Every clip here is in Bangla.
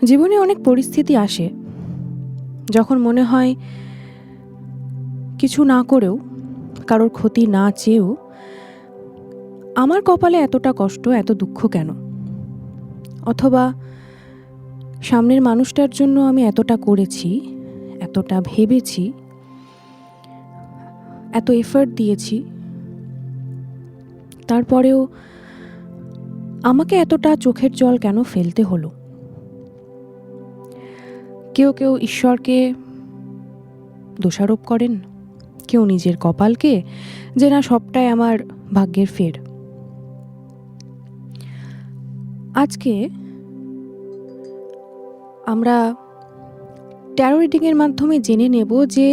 জীবনে অনেক পরিস্থিতি আসে যখন মনে হয় কিছু না করেও, কারোর ক্ষতি না চেয়েও আমার কপালে এতটা কষ্ট, এত দুঃখ কেন? অথবা সামনের মানুষটার জন্য আমি এতটা করেছি, এতটা ভেবেছি, এত এফর্ট দিয়েছি, তারপরেও আমাকে এতটা চোখের জল কেন ফেলতে হলো? কেউ কেউ ঈশ্বরকে দোষারোপ করেন, কেউ নিজের কপালকে, যে না সবটাই আমার ভাগ্যের ফের। আজকে আমরা ট্যারো রিডিংয়ের মাধ্যমে জেনে নেব যে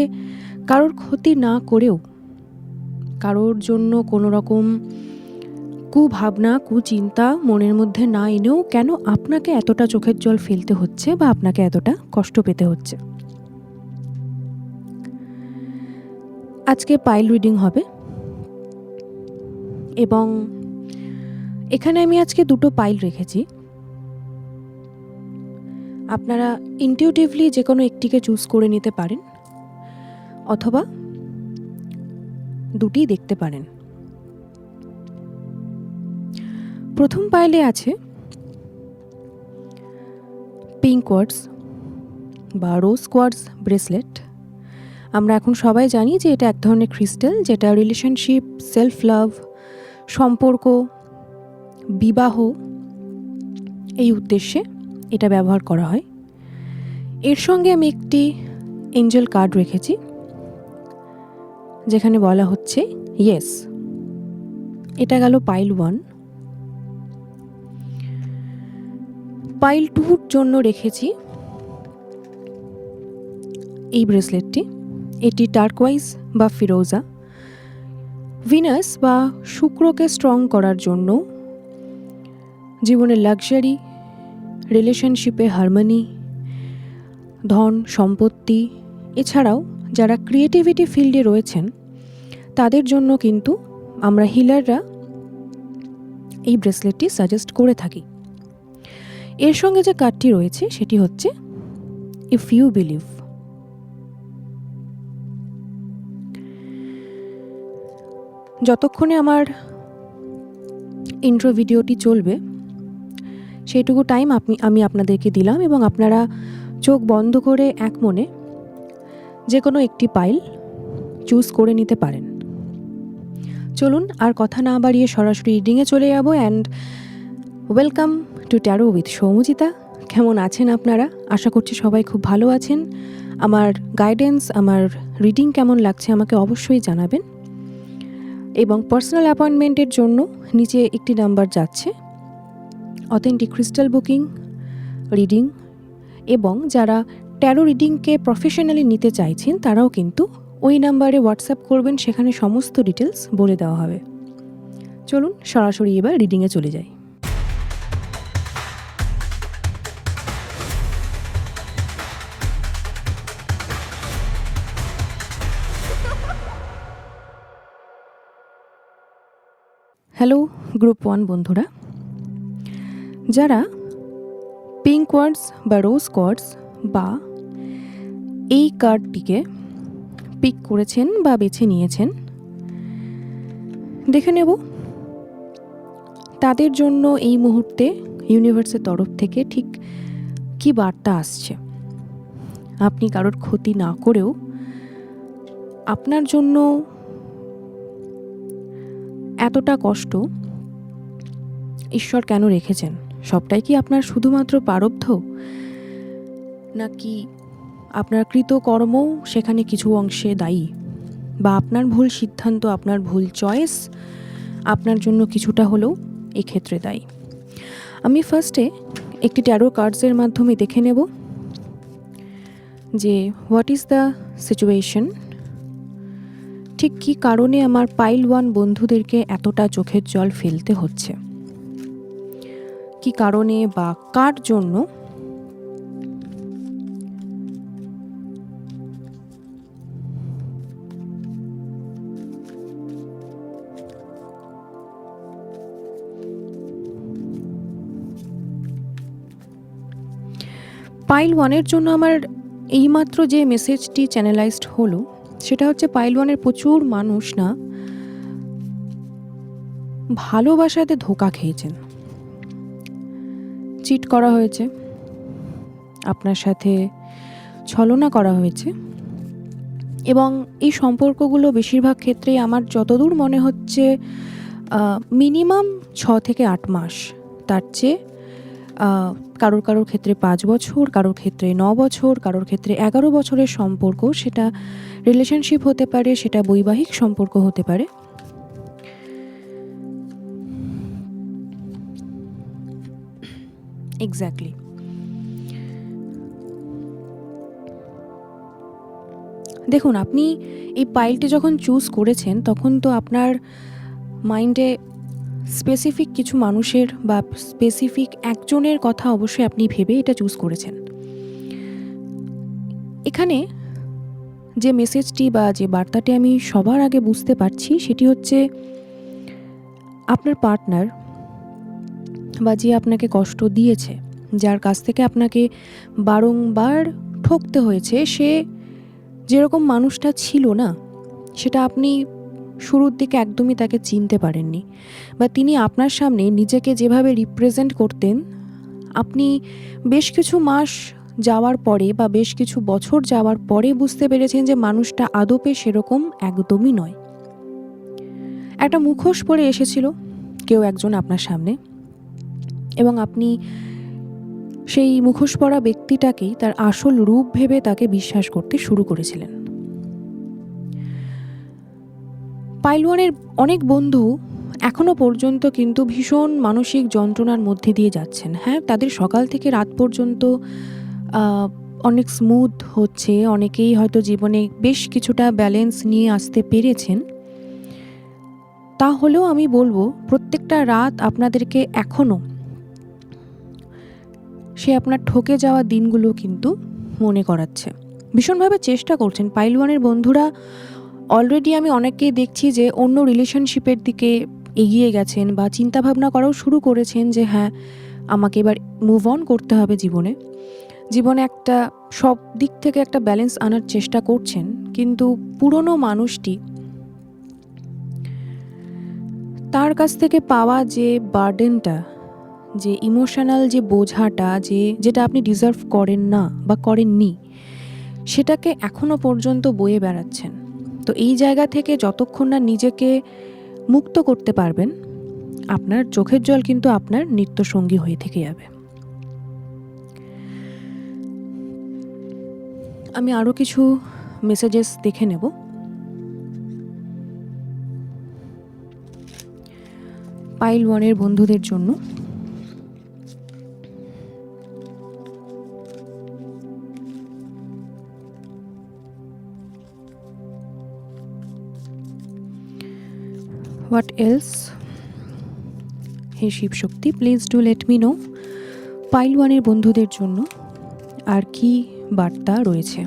কারোর ক্ষতি না করেও, কারোর জন্য কোনো রকম কুভাবনা, কুচিন্তা মনের মধ্যে না এনেও কেন আপনাকে এতটা চোখের জল ফেলতে হচ্ছে বা আপনাকে এতটা কষ্ট পেতে হচ্ছে। আজকে পাইল রিডিং হবে এবং এখানে আমি আজকে দুটো পাইল রেখেছি। আপনারা ইনটিউটিভলি যে কোনো একটিকে চুজ করে নিতে পারেন অথবা দুটি দেখতে পারেন। প্রথম পাইলে আছে পিঙ্ক কোয়ার্টজ বা রোজ কোয়ার্টজ ব্রেসলেট। আমরা এখন সবাই জানি যে এটা এক ধরনের ক্রিস্টাল, যেটা রিলেশনশিপ, সেলফ লাভ, সম্পর্ক, বিবাহ এই উদ্দেশ্যে এটা ব্যবহার করা হয়। এর সঙ্গে আমি একটি এঞ্জেল কার্ড রেখেছি, যেখানে বলা হচ্ছে ইয়েস। এটা গেল পাইল 1। পাইল 2-র জন্য রেখেছি এই ব্রেসলেটটি। এটি টার্কোয়াইজ বা ফিরোজা। ভিনাস বা শুক্রকে স্ট্রং করার জন্য, জীবনের লাক্সারি, রিলেশনশিপে হারমোনি, ধন সম্পত্তি, এছাড়াও যারা ক্রিয়েটিভিটি ফিল্ডে রয়েছেন তাদের জন্য কিন্তু আমরা হিলাররা এই ব্রেসলেটটি সাজেস্ট করে থাকি। এর সঙ্গে যে কার্ডটি রয়েছে সেটি হচ্ছে ইফ ইউ বিলিভ। যতক্ষণে আমার ইন্ট্রো ভিডিওটি চলবে সেইটুকু টাইম আমি আপনাদেরকে দিলাম এবং আপনারা চোখ বন্ধ করে এক মনে যে কোনো একটি পাইল চুজ করে নিতে পারেন। চলুন আর কথা না বাড়িয়ে সরাসরি রিডিংয়ে চলে যাব। And welcome to tarot with Soumajita. কেমন আছেন আপনারা? আশা করছি সবাই খুব ভালো আছেন। আমার গাইডেন্স, আমার রিডিং কেমন লাগছে আমাকে অবশ্যই জানাবেন। এবং পার্সোনাল অ্যাপয়েন্টমেন্টের জন্য নিচে একটি নাম্বার যাচ্ছে, অথেন্টিক ক্রিস্টাল বুকিং, রিডিং, এবং যারা ট্যারো রিডিংকে প্রফেশনালি নিতে চাইছেন তারাও কিন্তু ওই নাম্বারে হোয়াটসঅ্যাপ করবেন, সেখানে সমস্ত ডিটেলস বলে দেওয়া হবে। চলুন সরাসরি এবার রিডিংয়ে চলে যাই। হ্যালো গ্রুপ 1 বন্ধুরা, যারা পিঙ্ক কোয়ার্টজ বা রোজ কোয়ার্টজ বা এই কার্ডটিকে পিক করেছেন বা বেছে নিয়েছেন, দেখে নেব তাদের জন্য এই মুহূর্তে ইউনিভার্সের তরফ থেকে ঠিক কী বার্তা আসছে। আপনি কারোর ক্ষতি না করেও আপনার জন্য এতটা কষ্ট ঈশ্বর কেন রেখেছেন? সবটাই কি আপনার শুধুমাত্র প্রারব্ধ, নাকি আপনার কৃতকর্মও সেখানে কিছু অংশে দায়ী, বা আপনার ভুল সিদ্ধান্ত, আপনার ভুল চয়েস আপনার জন্য কিছুটা হলেও এক্ষেত্রে দায়ী? আমি ফার্স্টে একটি ট্যারো কার্ডসের মাধ্যমে দেখে নেব যে হোয়াট ইজ দ্য সিচুয়েশন, ঠিক কী কারণে আমার পাইল 1 বন্ধুদেরকে এতটা চোখের জল ফেলতে হচ্ছে, কী কারণে বা কার জন্য। পাইল ওয়ানের জন্য আমার এইমাত্র যে মেসেজটি চ্যানেলাইজড হলো সেটা হচ্ছে পাইল ওয়ানের প্রচুর মানুষ না ভালোবাসাতে ধোঁকা খেয়েছেন, চিট করা হয়েছে, আপনার সাথে ছলনা করা হয়েছে এবং এই সম্পর্কগুলো বেশিরভাগ ক্ষেত্রেই আমার যতদূর মনে হচ্ছে মিনিমাম 6 থেকে 8 মাস, তার চেয়ে কারোর ক্ষেত্রে 5 বছর, কারোর ক্ষেত্রে 9 বছর, কারোর ক্ষেত্রে 11 বছরের সম্পর্ক, সেটা রিলেশনশিপ হতে পারে, সেটা বৈবাহিক সম্পর্ক হতে পারে। এক্স্যাক্টলি। দেখুন, আপনি এই পাইলটি যখন চুজ করেছেন তখন তো আপনার মাইন্ডে স্পেসিফিক কিছু মানুষের বা স্পেসিফিক একজনের কথা অবশ্যই আপনি ভেবে এটা চুজ করেছেন। এখানে যে মেসেজটি বা যে বার্তাটি আমি সবার আগে বুঝতে পারছি সেটি হচ্ছে আপনার পার্টনার বা যে আপনাকে কষ্ট দিয়েছে, যার কাছ থেকে আপনাকে বারংবার ঠকতে হয়েছে, সে যেরকম মানুষটা ছিল না সেটা আপনি শুরুর দিকে একদমই তাকে চিনতে পারেননি, বা তিনি আপনার সামনে নিজেকে যেভাবে রিপ্রেজেন্ট করতেন আপনি বেশ কিছু মাস যাওয়ার পরে বা বেশ কিছু বছর যাওয়ার পরে বুঝতে পেরেছেন যে মানুষটা আদপে সেরকম একদমই নয়। একটা মুখোশ পরে এসেছিল কেউ একজন আপনার সামনে এবং আপনি সেই মুখোশ পরা ব্যক্তিটাকেই তার আসল রূপ ভেবে তাকে বিশ্বাস করতে শুরু করেছিলেন। পাইল ওয়ানের অনেক বন্ধু এখনো পর্যন্ত কিন্তু ভীষণ মানসিক যন্ত্রণার মধ্যে দিয়ে যাচ্ছেন। হ্যাঁ, তাদের সকাল থেকে রাত পর্যন্ত অনেক স্মুথ হচ্ছে, অনেকেই হয়তো জীবনে বেশ কিছুটা ব্যালেন্স নিয়ে আসতে পেরেছেন। তাহলেও আমি বলবো প্রত্যেকটা রাত আপনাদেরকে এখনো সে আপনার ঠকে যাওয়া দিনগুলো কিন্তু মনে করাচ্ছে, ভীষণভাবে চেষ্টা করছেন। পাইল ওয়ানের বন্ধুরা অলরেডি আমি অনেককেই দেখছি যে অন্য রিলেশনশিপের দিকে এগিয়ে গেছেন বা চিন্তাভাবনা করাও শুরু করেছেন যে হ্যাঁ, আমাকে এবার মুভ অন করতে হবে, জীবনে একটা সব দিক থেকে একটা ব্যালেন্স আনার চেষ্টা করছেন। কিন্তু পুরনো মানুষটি তার কাছ থেকে পাওয়া যে বার্ডেনটা, যে ইমোশনাল যে বোঝাটা, যেটা আপনি ডিজার্ভ করেন না বা করেননি, সেটাকে এখনো পর্যন্ত বয়ে বেড়াচ্ছেন। তো এই জায়গা থেকে যতক্ষণ না নিজেকে মুক্ত করতে পারবেন, আপনার চোখের জল কিন্তু আপনার নিত্যসঙ্গী হয়ে থেকে যাবে। আমি আরও কিছু মেসেজেস দেখে নেব। পাইল ওয়ানের বন্ধুদের জন্য what else? Hey Shiv Shakti, please do let me know pile ওয়ানের বন্ধুদের জন্য আর কি বার্তা রয়েছে।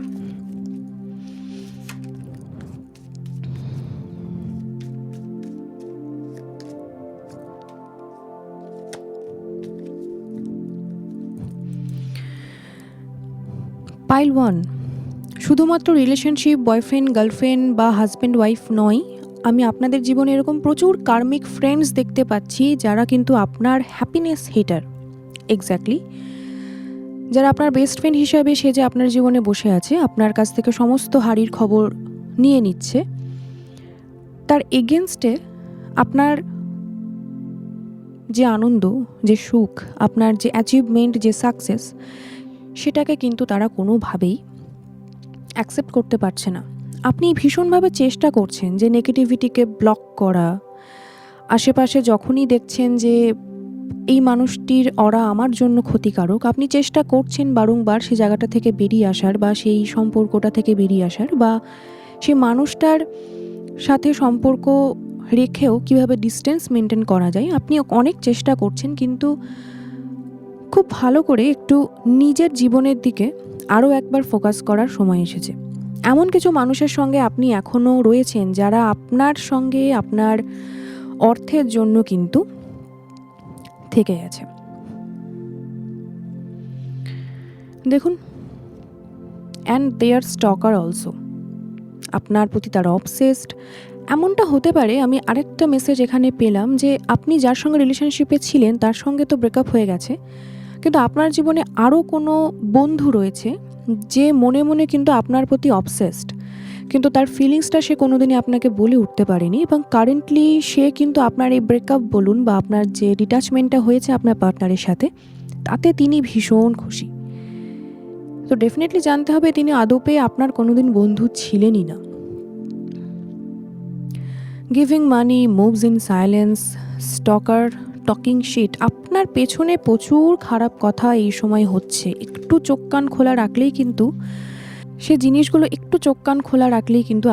পাইল ওয়ান, শুধুমাত্র রিলেশনশিপ, বয়ফ্রেন্ড গার্লফ্রেন্ড বা হাজব্যান্ড ওয়াইফ নয়, আমি আপনাদের জীবনে এরকম প্রচুর কার্মিক ফ্রেন্ডস দেখতে পাচ্ছি যারা কিন্তু আপনার হ্যাপিনেস হেটার। এক্স্যাক্টলি, যারা আপনার বেস্ট ফ্রেন্ড হিসাবে সেজে আপনার জীবনে বসে আছে, আপনার কাছ থেকে সমস্ত হারির খবর নিয়ে নিচ্ছে, তার এগেনস্টে আপনার যে আনন্দ, যে সুখ, আপনার যে অ্যাচিভমেন্ট, যে সাকসেস, সেটাকে কিন্তু তারা কোনোভাবেই অ্যাকসেপ্ট করতে পারছে না। আপনি ভীষণভাবে চেষ্টা করছেন যে নেগেটিভিটিকে ব্লক করা, আশেপাশে যখনই দেখছেন যে এই মানুষটির অরা আমার জন্য ক্ষতিকারক, আপনি চেষ্টা করছেন বারংবার সেই জায়গাটা থেকে বেরিয়ে আসার বা সেই সম্পর্কটা থেকে বেরিয়ে আসার, বা সেই মানুষটার সাথে সম্পর্ক রেখেও কিভাবে ডিস্টেন্স মেনটেন করা যায় আপনি অনেক চেষ্টা করছেন। কিন্তু খুব ভালো করে একটু নিজের জীবনের দিকে আরও একবার ফোকাস করার সময় এসেছে। এমন কিছু মানুষের সঙ্গে আপনি এখনও রয়েছেন যারা আপনার সঙ্গে আপনার অর্থের জন্য কিন্তু থেকে গেছে। দেখুন, and they are stalker also, আপনার প্রতি তারা অবসেসড। এমনটা হতে পারে, আমি আরেকটা মেসেজ এখানে পেলাম যে আপনি যার সঙ্গে রিলেশনশিপে ছিলেন তার সঙ্গে তো ব্রেকআপ হয়ে গেছে, কিন্তু আপনার জীবনে আরও কোনো বন্ধু রয়েছে যে মনে মনে কিন্তু আপনার প্রতি অবসেসড, কিন্তু তার ফিলিংসটা সে কোনোদিনই আপনাকে বলে উঠতে পারেনি, এবং কারেন্টলি সে কিন্তু আপনার এই ব্রেকআপ বলুন বা আপনার যে ডিট্যাচমেন্টটা হয়েছে আপনার পার্টনারের সাথে, তাতে তিনি ভীষণ খুশি। তো ডেফিনেটলি জানতে হবে তিনি আদপে আপনার কোনোদিন বন্ধু ছিলেনই না। Giving money, moves in silence, stalker, talking shit, আপনার পেছনে প্রচুর খারাপ কথা এই সময় হচ্ছে। একটু চোখ কান খোলা রাখলেই কিন্তু সে জিনিসগুলো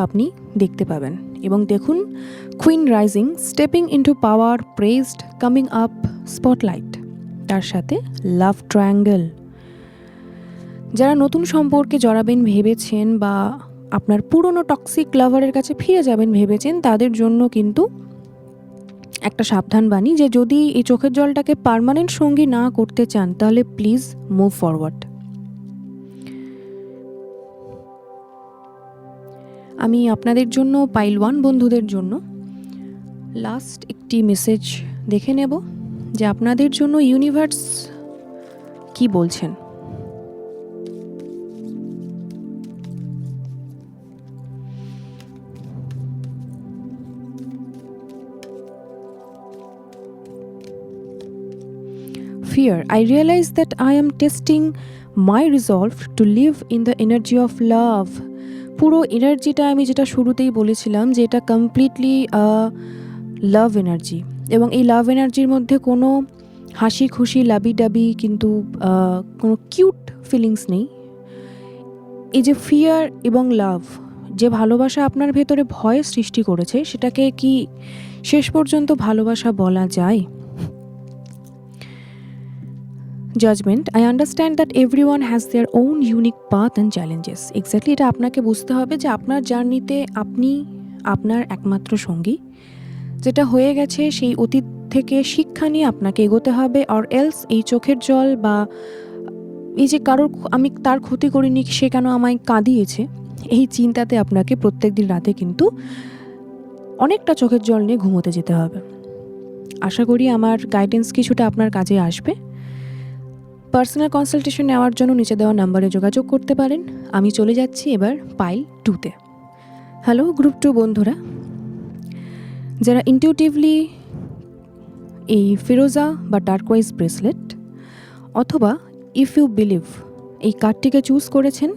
আপনি দেখতে পাবেন। এবং দেখুন, কুইন রাইজিং, স্টেপিং ইনটু পাওয়ার, প্রেজড, কামিং আপ, স্পটলাইট, তার সাথে লাভ ট্রায়াঙ্গেল। যারা নতুন সম্পর্কে জড়াবেন ভেবেছেন বা আপনার পুরনো টক্সিক লাভারের কাছে ফিরে যাবেন ভেবেছেন, তাদের জন্য কিন্তু একটা সাবধান বাণী যে যদি এই চোখের জলটাকে পার্মানেন্ট সঙ্গী না করতে চান তাহলে প্লিজ মুভ ফরওয়ার্ড। আমি আপনাদের জন্য পাইল 1 বন্ধুদের জন্য লাস্ট একটি মেসেজ দেখে নেব যে আপনাদের জন্য ইউনিভার্স কি বলছেন। Fear. I realize that I am testing my resolve to live in the energy of love. পুরো এনার্জিটা আমি যেটা শুরুতেই বলেছিলাম যে এটা কমপ্লিটলি লাভ এনার্জি, এবং এই লাভ এনার্জির মধ্যে কোনো হাসি খুশি লাবি ডাবি কিন্তু কোনো কিউট ফিলিংস নেই। এই যে ফিয়ার এবং লাভ, যে ভালোবাসা আপনার ভেতরে ভয় সৃষ্টি করেছে, সেটাকে কি শেষ পর্যন্ত ভালোবাসা বলা যায়? Judgment. I understand that everyone has their own unique path and challenges. Exactly, এটা আপনাকে বুঝতে হবে যে আপনার জার্নিতে আপনি আপনার একমাত্র সঙ্গী। যেটা হয়ে গেছে সেই অতীত থেকে শিক্ষা নিয়ে আপনাকে এগোতে হবে, অর এলস এই চোখের জল বা এই যে কারোর আমি তার ক্ষতি করিনি সে কেন আমায় কাঁদিয়েছে, এই চিন্তাতে আপনাকে প্রত্যেক দিন রাতে কিন্তু অনেকটা চোখের জল নিয়ে ঘুমোতে যেতে হবে। আশা করি আমার গাইডেন্স কিছুটা আপনার কাজে আসবে। পার্সোনাল কনসালটেশন নেওয়ার জন্য নিচে দেওয়া নাম্বারে যোগাযোগ করতে পারেন। আমি চলে যাচ্ছি এবার পাইল 2তে। হ্যালো গ্রুপ 2 বন্ধুরা, যারা ইনটিউটিভলি এই ফিরোজা বা টার্কোয়াইজ ব্রেসলেট অথবা ইফ ইউ বিলিভ এই কার্ডটিকে চুজ করেছেন,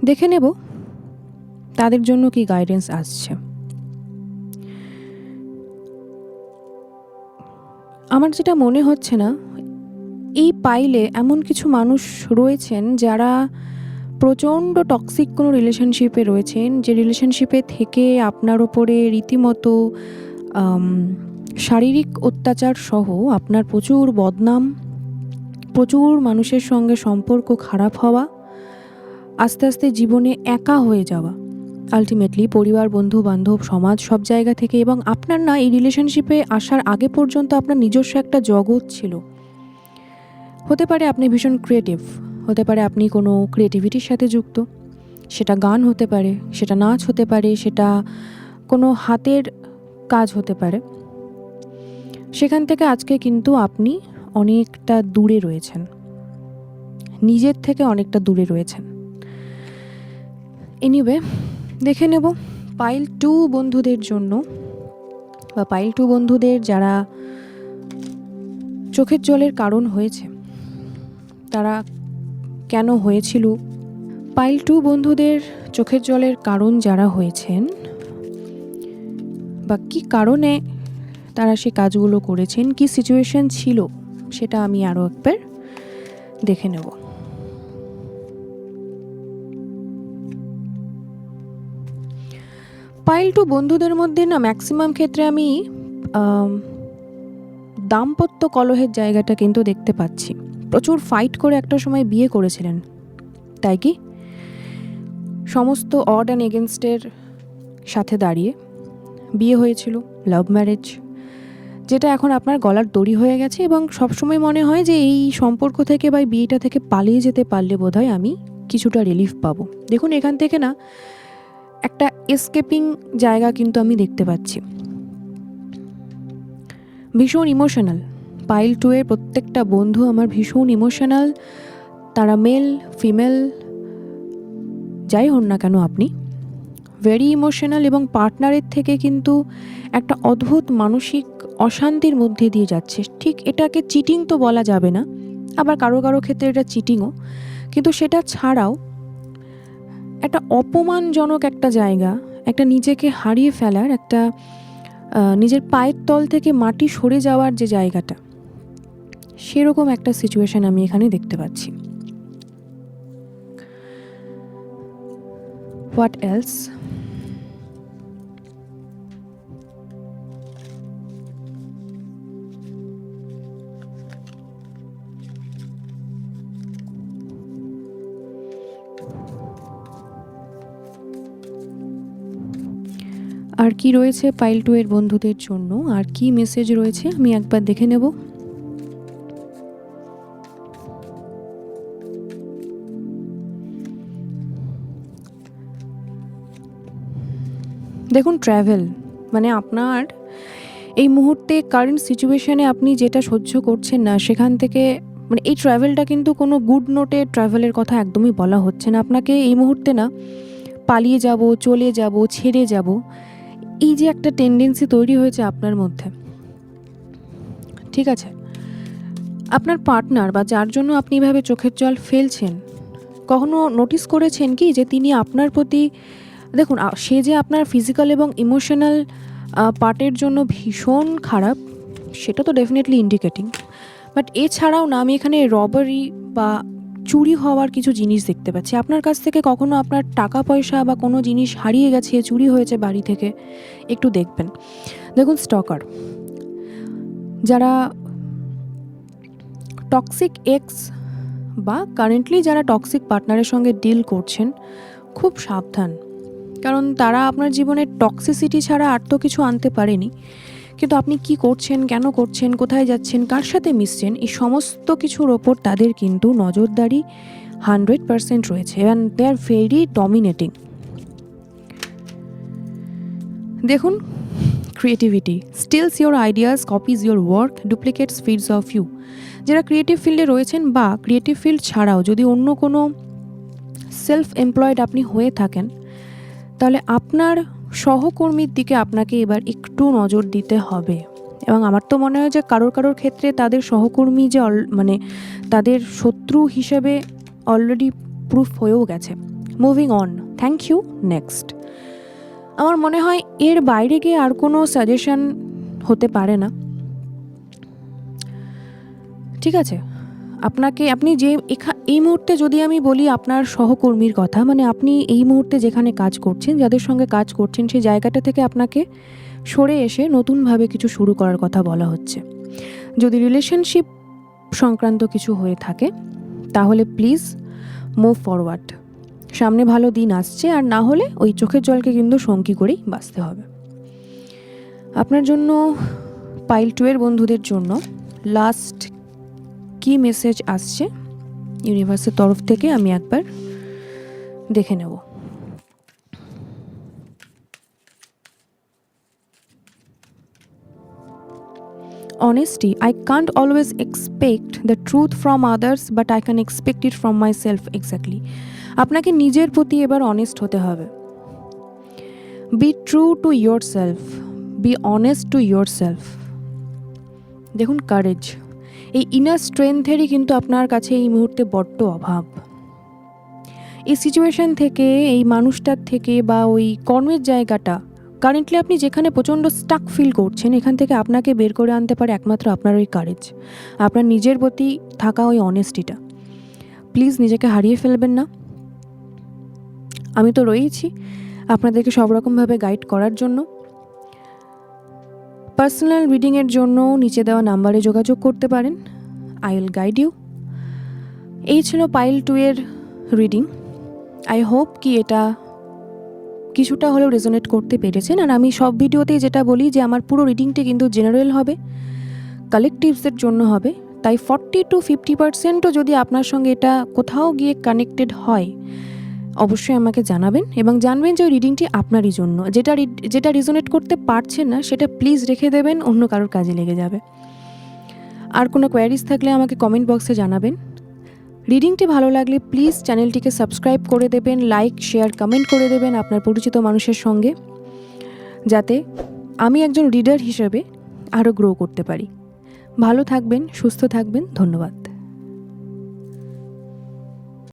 দেখে নেব তাদের জন্য কি গাইডেন্স আসছে। আমার যেটা মনে হচ্ছে না, এই পাইলে এমন কিছু মানুষ রয়েছেন যারা প্রচণ্ড টক্সিক কোনো রিলেশনশিপে রয়েছেন, যে রিলেশনশিপে থেকে আপনার ওপরে রীতিমতো শারীরিক অত্যাচার সহ আপনার প্রচুর বদনাম, প্রচুর মানুষের সঙ্গে সম্পর্ক খারাপ হওয়া, আস্তে আস্তে জীবনে একা হয়ে যাওয়া, আলটিমেটলি পরিবার, বন্ধু বান্ধব, সমাজ সব জায়গা থেকে। এবং আপনার না এই রিলেশনশিপে আসার আগে পর্যন্ত আপনার নিজস্ব একটা জগৎ ছিল। হতে পারে আপনি ভীষণ ক্রিয়েটিভ, হতে পারে আপনি কোনো ক্রিয়েটিভিটির সাথে যুক্ত, সেটা গান হতে পারে, সেটা নাচ হতে পারে, সেটা কোনো হাতের কাজ হতে পারে। সেখান থেকে আজকে কিন্তু আপনি অনেকটা দূরে রয়েছেন, নিজের থেকে অনেকটা দূরে রয়েছেন। এনিওয়ে, দেখে নেব পাইল 2 বন্ধুদের জন্য বা পাইল 2 বন্ধুদের যারা চোখের জলের কারণ হয়েছে, তারা কেন হয়েছিল। পাইল 2 বন্ধুদের চোখের জলের কারণ যারা হয়েছেন বা কী কারণে তারা সে কাজগুলো করেছেন, কি সিচুয়েশন ছিল, সেটা আমি আরও একবার দেখে নেব। পাইল 2 বন্ধুদের মধ্যে না ম্যাক্সিমাম ক্ষেত্রে আমি দাম্পত্য কলহের জায়গাটা কিন্তু দেখতে পাচ্ছি। প্রচুর ফাইট করে একটা সময় বিয়ে করেছিলেন, তাই কি? সমস্ত অড অ্যান্ড এগেনস্টের সাথে দাঁড়িয়ে বিয়ে হয়েছিল, লাভ ম্যারেজ। যেটা এখন আপনার গলার দড়ি হয়ে গেছে এবং সবসময় মনে হয় যে এই সম্পর্ক থেকে বা বিয়েটা থেকে পালিয়ে যেতে পারলে বোধহয় আমি কিছুটা রিলিফ পাবো। দেখুন এখান থেকে না একটা এসকেপিং জায়গা কিন্তু আমি দেখতে পাচ্ছি। ভীষণ ইমোশনাল, পাইল 2 এর প্রত্যেকটা বন্ধু আমার ভীষণ ইমোশনাল, তারা মেল ফিমেল যাই হন না কেন আপনি ভেরি ইমোশনাল, এবং পার্টনারের থেকে কিন্তু একটা অদ্ভুত মানসিক অশান্তির মধ্যে দিয়ে যাচ্ছে। ঠিক এটাকে চিটিং তো বলা যাবে না, আবার কারো কারো ক্ষেত্রে এটা চিটিংও, কিন্তু সেটা ছাড়াও একটা অপমানজনক একটা জায়গা, একটা নিজেকে হারিয়ে ফেলার একটা নিজের পায়ের তল থেকে মাটি সরে যাওয়ার যে জায়গাটা, সেরকম একটা সিচুয়েশন আমি এখানে দেখতে পাচ্ছি। What else? আর কি রয়েছে পাইল 2 এর বন্ধুদের জন্য, আর কি মেসেজ রয়েছে আমি একবার দেখে নেব। দেখুন ট্র্যাভেল মানে আপনার এই মুহূর্তে কারেন্ট সিচুয়েশনে আপনি যেটা সহ্য করছেন না সেখান থেকে মানে এই ট্র্যাভেলটা কিন্তু কোনো গুড নোটে ট্র্যাভেলের কথা একদমই বলা হচ্ছে না আপনাকে এই মুহূর্তে। না পালিয়ে যাব, চলে যাব, ছেড়ে যাব, এই যে একটা টেন্ডেন্সি তৈরি হয়েছে আপনার মধ্যে, ঠিক আছে, আপনার পার্টনার বা যার জন্য আপনি এভাবে চোখের জল ফেলছেন, কখনো নোটিস করেছেন কি যে তিনি আপনার প্রতি, দেখুন সে যে আপনার ফিজিক্যাল এবং ইমোশনাল পার্টের জন্য ভীষণ খারাপ সেটা তো ডেফিনেটলি ইন্ডিকেটিং, বাট এছাড়াও না আমি এখানে রবারি বা চুরি হওয়ার কিছু জিনিস দেখতে পাচ্ছি। আপনার কাছ থেকে কখনো আপনার টাকা পয়সা বা কোনো জিনিস হারিয়ে গেছে, চুরি হয়েছে বাড়ি থেকে, একটু দেখবেন। দেখুন স্টকার, যারা টক্সিক এক্স বা কারেন্টলি যারা টক্সিক পার্টনারের সঙ্গে ডিল করছেন, খুব সাবধান, কারণ তারা আপনার জীবনে টক্সিসিটি ছাড়া আর তো কিছু আনতে পারেনি, কিন্তু আপনি কি করছেন, কেন করছেন, কোথায় যাচ্ছেন, কার সাথে মিশছেন, এই সমস্ত কিছুর ওপর তাদের কিন্তু নজরদারি 100% রয়েছে, and they are very dominating. দেখুন creativity, steals your ideas, copies your work, duplicates feeds off you. যারা ক্রিয়েটিভ ফিল্ডে রয়েছেন বা ক্রিয়েটিভ ফিল্ড ছাড়াও যদি অন্য কোনো সেলফ এমপ্লয়েড আপনি হয়ে থাকেন, তাহলে আপনার সহকর্মীর দিকে আপনাকে এবার একটু নজর দিতে হবে। এবং আমার তো মনে হয় যে কারোর ক্ষেত্রে তাদের সহকর্মী যে মানে তাদের শত্রু হিসেবে অলরেডি প্রুফ হয়েও গেছে। Moving on, thank you, next. আমার মনে হয় এর বাইরে গিয়ে আর কোনো সাজেশন হতে পারে না, ঠিক আছে। আপনি যে এই মুহূর্তে যদি আমি বলি আপনার সহকর্মীর কথা, মানে আপনি এই মুহূর্তে যেখানে কাজ করছেন, যাদের সঙ্গে কাজ করছেন, সেই জায়গাটা থেকে আপনাকে সরে এসে নতুনভাবে কিছু শুরু করার কথা বলা হচ্ছে। যদি রিলেশনশিপ সংক্রান্ত কিছু হয়ে থাকে তাহলে প্লিজ মুভ ফরওয়ার্ড, সামনে ভালো দিন আসছে, আর না হলে ওই চোখের জলকে কিন্তু সঙ্গী করেই বাঁচতে হবে। আপনার জন্য পাইল 2 এর বন্ধুদের জন্য লাস্ট কি মেসেজ আসছে ইউনিভার্সের তরফ থেকে আমি একবার দেখে নেব। Honesty, I can't always expect the truth from others, but I can expect it from myself exactly. আপনাকে নিজের প্রতি এবার অনেস্ট হতে হবে। Be true to yourself, be honest to yourself. দেখুন কারেজ, এই ইনার স্ট্রেংথেরই কিন্তু আপনার কাছে এই মুহূর্তে বড্ড অভাব। এই সিচুয়েশন থেকে, এই মানুষটার থেকে বা ওই কর্মের জায়গাটা, কারেন্টলি আপনি যেখানে প্রচণ্ড স্টাক ফিল করছেন, এখান থেকে আপনাকে বের করে আনতে পারে একমাত্র আপনার ওই কারেজ, আপনার নিজের প্রতি থাকা ওই অনেস্টিটা। প্লিজ নিজেকে হারিয়ে ফেলবেন না। আমি তো রয়েছি আপনাদেরকে সব রকমভাবে গাইড করার জন্য। পার্সোনাল রিডিংয়ের জন্য নিচে দেওয়া নাম্বারে যোগাযোগ করতে পারেন, আই উইল গাইড ইউ। এই ছিল পাইল 2 এর রিডিং। আই হোপ কি এটা কিছুটা হলেও রেজোনেট করতে পেরেছেন। আর আমি সব ভিডিওতেই যেটা বলি যে আমার পুরো রিডিংটি কিন্তু জেনারেল হবে, কালেকটিভসের জন্য হবে। তাই 40-50%ও যদি আপনার সঙ্গে এটা কোথাও গিয়ে কানেক্টেড হয়, অবশ্যই আমাকে জানাবেন এবং জানবেন যে ওই রিডিংটি আপনারই জন্য। যেটা রেজোনেট করতে পারছেন না সেটা প্লিজ রেখে দেবেন, অন্য কারোর কাজে লেগে যাবে। আর কোনো কোয়ারিজ থাকলে আমাকে কমেন্ট বক্সে জানাবেন। রিডিংটি ভালো লাগলে প্লিজ চ্যানেলটিকে সাবস্ক্রাইব করে দেবেন, লাইক, শেয়ার, কমেন্ট করে দেবেন আপনার পরিচিত মানুষের সঙ্গে, যাতে আমি একজন রিডার হিসেবে আরও গ্রো করতে পারি। ভালো থাকবেন, সুস্থ থাকবেন। ধন্যবাদ।